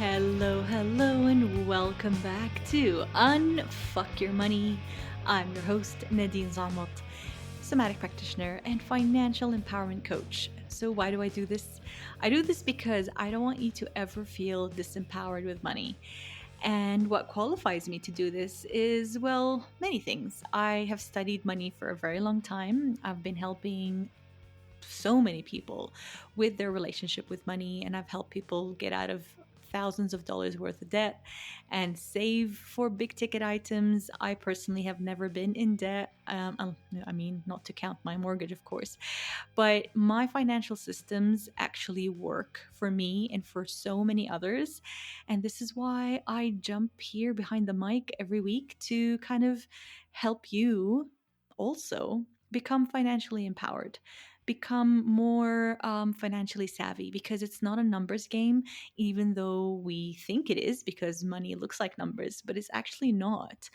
Hello, and welcome back to Unfuck Your Money. I'm your host, Nadz, somatic practitioner and financial empowerment coach. So, why do I do this? I do this because I don't want you to ever feel disempowered with money. And what qualifies me to do this is, well, many things. I have studied money for a very long time. I've been helping so many people with their relationship with money, and I've helped people get out of thousands of dollars worth of debt and save for big ticket items. I personally have never been in debt. I mean, not to count my mortgage, of course, but my financial systems actually work for me and for so many others. And this is why I jump here behind the mic every week to kind of help you also become financially empowered, become more financially savvy, because it's not a numbers game, even though we think it is because money looks like numbers, but it's actually not.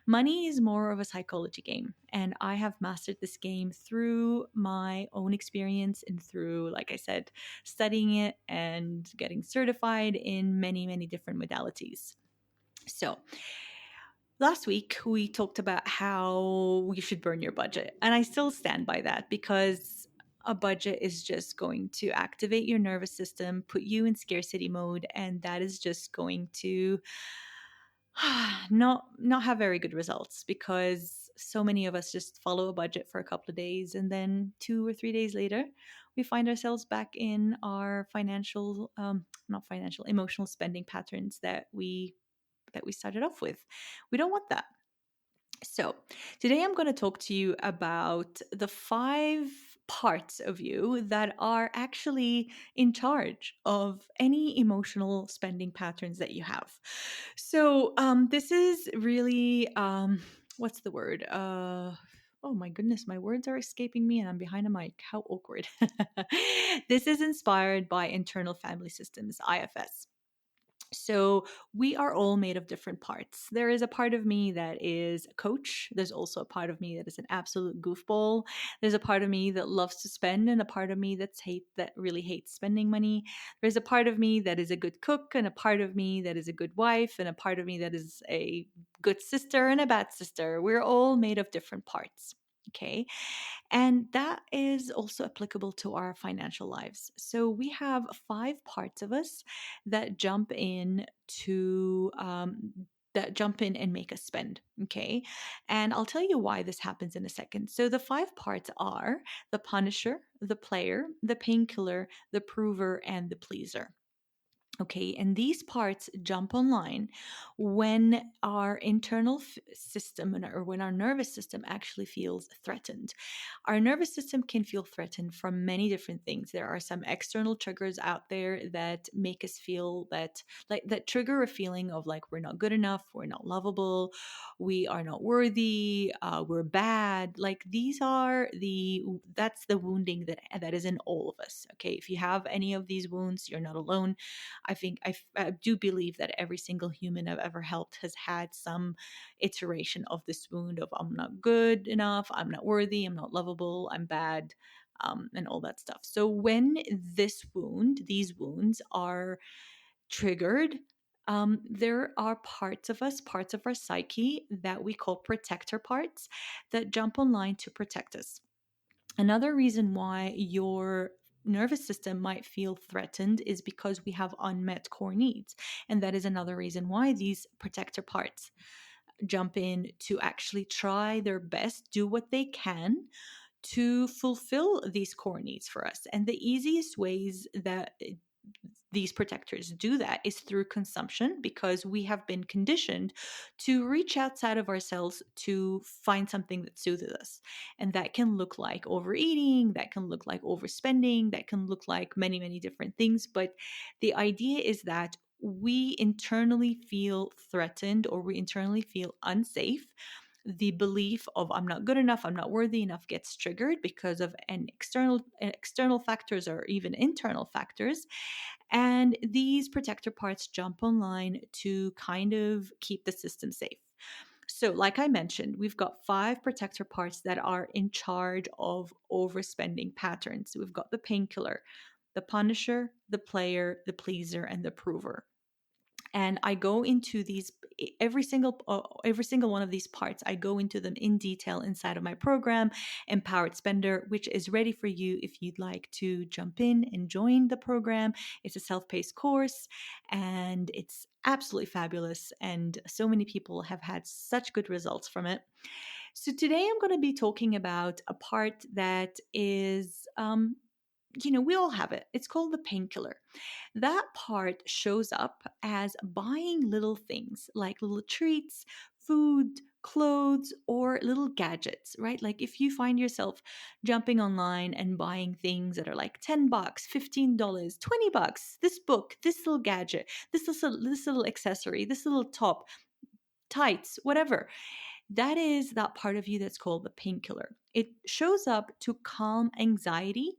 Money is more of a psychology game, and I have mastered this game through my own experience and through, like I said, studying it and getting certified in many, many different modalities. So, last week we talked about how you should burn your budget, and I still stand by that because a budget is just going to activate your nervous system, put you in scarcity mode, and that is just going to not have very good results, because so many of us just follow a budget for a couple of days, and then 2 or 3 days later we find ourselves back in our financial not financial, emotional spending patterns that we started off with. We don't want that. So, today I'm going to talk to you about the 5 parts of you that are actually in charge of any emotional spending patterns that you have. So, this is really, what's the word? Oh my goodness, my words are escaping me and I'm behind a mic. How awkward. This is inspired by internal family systems, IFS. So we are all made of different parts. There is a part of me that is a coach. There's also a part of me that is an absolute goofball. There's a part of me that loves to spend, and a part of me that really hates spending money. There's a part of me that is a good cook, and a part of me that is a good wife, and a part of me that is a good sister and a bad sister. We're all made of different parts. Okay. And that is also applicable to our financial lives. So we have 5 parts of us that jump in to that jump in and make us spend. Okay. And I'll tell you why this happens in a second. So the 5 parts are the punisher, the player, the painkiller, the prover, and the pleaser. Okay, and these parts jump online when our internal system or when our nervous system actually feels threatened. Our nervous system can feel threatened from many different things. There are some external triggers out there that make us feel that trigger a feeling of like we're not good enough, we're not lovable, we are not worthy, we're bad. Like these are that's the wounding that is in all of us. Okay, if you have any of these wounds, you're not alone. I do believe that every single human I've ever helped has had some iteration of this wound of I'm not good enough, I'm not worthy, I'm not lovable, I'm bad, and all that stuff. So when these wounds are triggered, there are parts of our psyche that we call protector parts that jump online to protect us. Another reason why your nervous system might feel threatened is because we have unmet core needs. And that is another reason why these protector parts jump in to actually try their best, do what they can to fulfill these core needs for us. And the easiest ways that these protectors do that is through consumption, because we have been conditioned to reach outside of ourselves to find something that soothes us. And that can look like overeating, that can look like overspending, that can look like many, many different things. But the idea is that we internally feel threatened or we internally feel unsafe. The belief of I'm not good enough, I'm not worthy enough gets triggered because of an external factors or even internal factors, and these protector parts jump online to kind of keep the system safe. So, like I mentioned, we've got 5 protector parts that are in charge of overspending patterns. We've got the painkiller, the punisher, the player, the pleaser, and the prover. and I go into these every single one of these parts. I go into them in detail inside of my program, Empowered Spender, which is ready for you if you'd like to jump in and join the program. It's a self-paced course, and it's absolutely fabulous, and so many people have had such good results from it. So today I'm going to be talking about a part that is we all have it. It's called the painkiller. That part shows up as buying little things like little treats, food, clothes, or little gadgets, right? Like if you find yourself jumping online and buying things that are like $10, $15, $20, this book, this little gadget, this little accessory, this little top, tights, whatever, that is that part of you that's called the painkiller. It shows up to calm anxiety,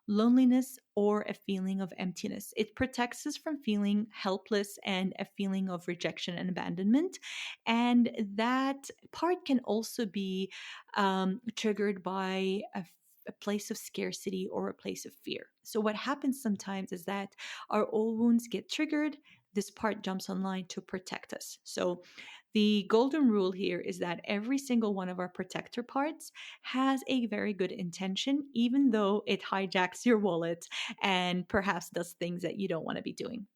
loneliness, or a feeling of emptiness. It protects us from feeling helpless and a feeling of rejection and abandonment. And that part can also be triggered by a place of scarcity or a place of fear. So, what happens sometimes is that our old wounds get triggered. This part jumps online to protect us. So, the golden rule here is that every single one of our protector parts has a very good intention, even though it hijacks your wallet and perhaps does things that you don't want to be doing.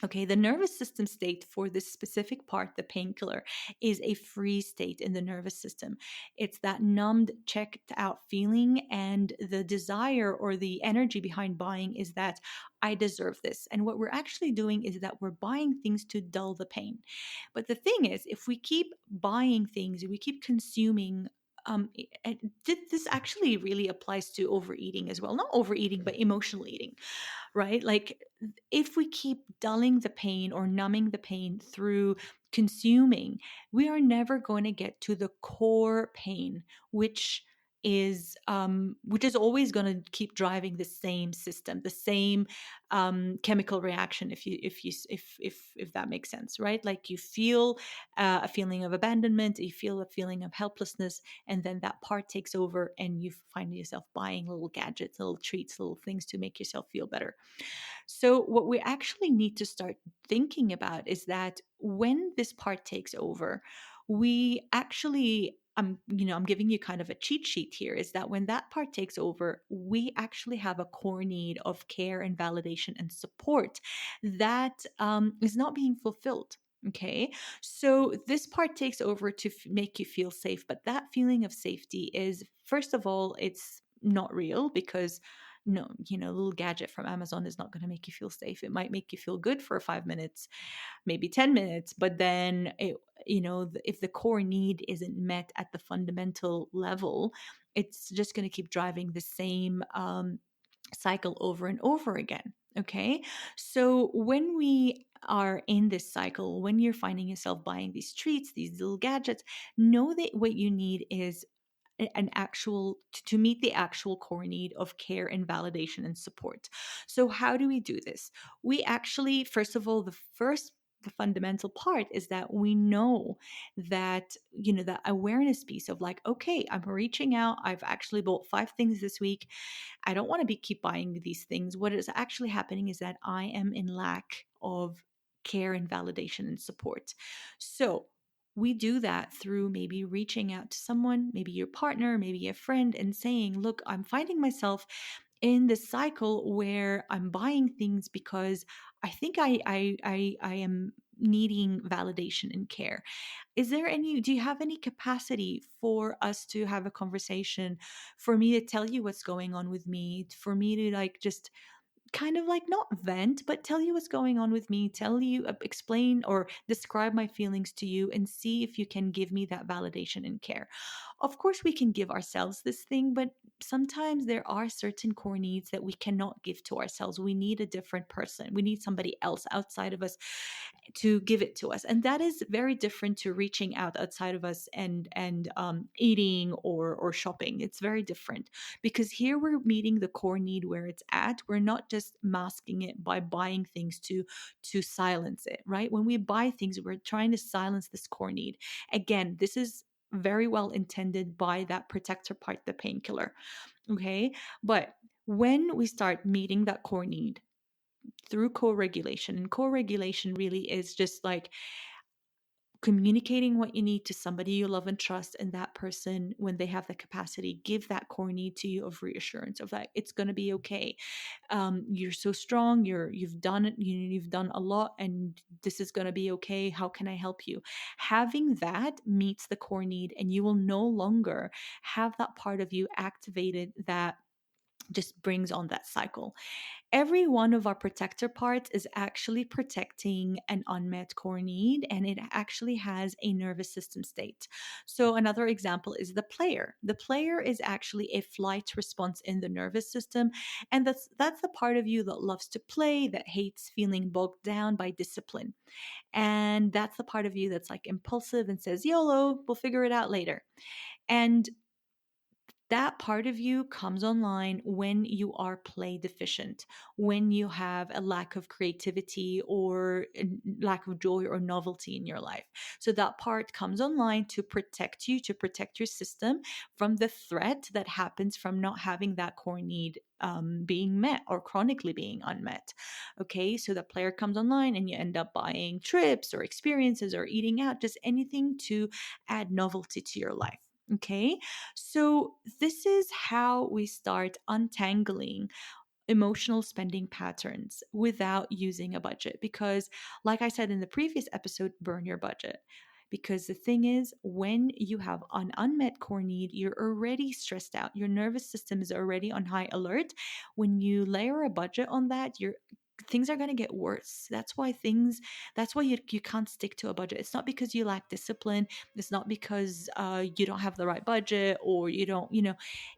Okay, the nervous system state for this specific part, the painkiller, is a free state in the nervous system. It's that numbed, checked out feeling, and the desire or the energy behind buying is that I deserve this. And what we're actually doing is that we're buying things to dull the pain. But the thing is, if we keep buying things, we keep consuming. This actually really applies to overeating as well. Not overeating, but emotional eating, right? Like if we keep dulling the pain or numbing the pain through consuming, we are never going to get to the core pain, which is always going to keep driving the same system, the same chemical reaction. If that makes sense, right? Like you feel a feeling of abandonment, you feel a feeling of helplessness, and then that part takes over, and you find yourself buying little gadgets, little treats, little things to make yourself feel better. So, what we actually need to start thinking about is that when this part takes over, we actually, I'm giving you kind of a cheat sheet here, is that when that part takes over, we actually have a core need of care and validation and support that is not being fulfilled. Okay. So this part takes over to make you feel safe. But that feeling of safety is, first of all, it's not real because no, a little gadget from Amazon is not going to make you feel safe. It might make you feel good for 5 minutes, maybe 10 minutes, but then if the core need isn't met at the fundamental level, it's just going to keep driving the same cycle over and over again. Okay. So when we are in this cycle, when you're finding yourself buying these treats, these little gadgets, know that what you need is an actual to meet the actual core need of care and validation and support. So how do we do this? We actually, first of all, the fundamental part is that we know that that awareness piece of like, okay, I'm reaching out, I've actually bought 5 things this week, I don't want to be keep buying these things. What is actually happening is that I am in lack of care and validation and support. So we do that through maybe reaching out to someone, maybe your partner, maybe a friend, and saying, look, I'm finding myself in this cycle where I'm buying things because I think I am needing validation and care. Do you have any capacity for us to have a conversation, for me to tell you what's going on with me, for me to like just kind of like not vent, but tell you what's going on with me, tell you, explain or describe my feelings to you, and see if you can give me that validation and care. Of course, we can give ourselves this thing, but sometimes there are certain core needs that we cannot give to ourselves. We need a different person, we need somebody else outside of us to give it to us, and that is very different to reaching out outside of us and eating or shopping. It's very different because here we're meeting the core need where it's at. We're not just masking it by buying things to silence it, right? When we buy things, we're trying to silence this core need. Again, this is very well intended by that protector part, the painkiller. Okay. But when we start meeting that core need through co-regulation. And co-regulation really is just like communicating what you need to somebody you love and trust, and that person, when they have the capacity, give that core need to you of reassurance of that it's going to be okay. You're so strong, you've done it, you've done a lot, and this is going to be okay. How can I help you? Having that meets the core need, and you will no longer have that part of you activated that just brings on that cycle. Every one of our protector parts is actually protecting an unmet core need, and it actually has a nervous system state. So another example is the player. The player is actually a flight response in the nervous system, and that's the part of you that loves to play, that hates feeling bogged down by discipline. And that's the part of you that's like impulsive and says, YOLO, we'll figure it out later. And that part of you comes online when you are play deficient, when you have a lack of creativity or a lack of joy or novelty in your life. So that part comes online to protect you, to protect your system from the threat that happens from not having that core need being met or chronically being unmet. Okay, so the player comes online and you end up buying trips or experiences or eating out, just anything to add novelty to your life. Okay, so, this is how we start untangling emotional spending patterns without using a budget. Because, like I said in the previous episode, burn your budget. Because the thing is, when you have an unmet core need, you're already stressed out. Your nervous system is already on high alert. When you layer a budget on that, things are going to get worse. That's why you can't stick to a budget. It's not because you lack discipline. It's not because you don't have the right budget, or you don't,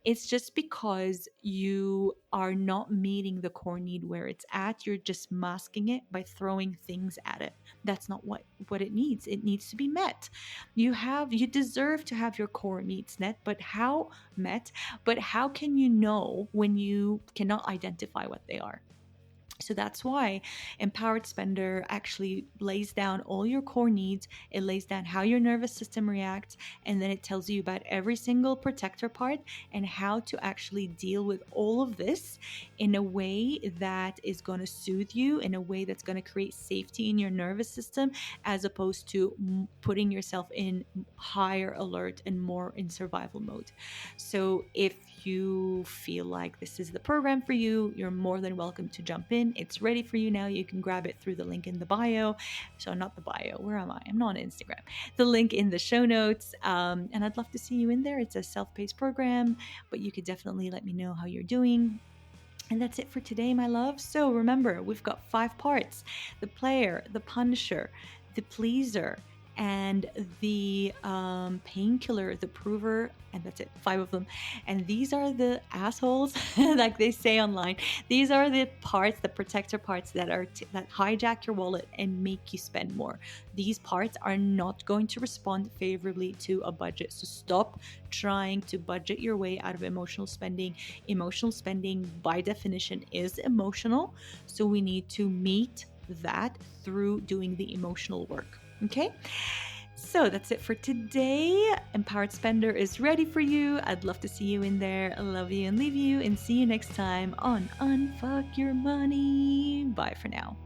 it's just because you are not meeting the core need where it's at. You're just masking it by throwing things at it. That's not what it needs. It needs to be met. You deserve to have your core needs met, but how can you know when you cannot identify what they are? So that's why Empowered Spender actually lays down all your core needs. It lays down how your nervous system reacts, and then it tells you about every single protector part and how to actually deal with all of this in a way that is going to soothe you, in a way that's going to create safety in your nervous system, as opposed to putting yourself in higher alert and more in survival mode. So if you feel like this is the program for you, you're more than welcome to jump in. It's ready for you now. You can grab it through the link in the bio. So not the bio. Where am I? I'm not on Instagram. The link in the show notes. And I'd love to see you in there. It's a self-paced program, but you could definitely let me know how you're doing. And that's it for today, my love. So remember, we've got 5 parts: the player, the punisher, the pleaser, and the painkiller, the prover, and that's it, 5 of them. And these are the assholes, like they say online. These are the parts, the protector parts that that hijack your wallet and make you spend more. These parts are not going to respond favorably to a budget. So stop trying to budget your way out of emotional spending. Emotional spending, by definition, is emotional. So we need to meet that through doing the emotional work. Okay, so that's it for today. Empowered Spender is ready for you. I'd love to see you in there. I love you and leave you, and see you next time on Unfuck Your Money. Bye for now.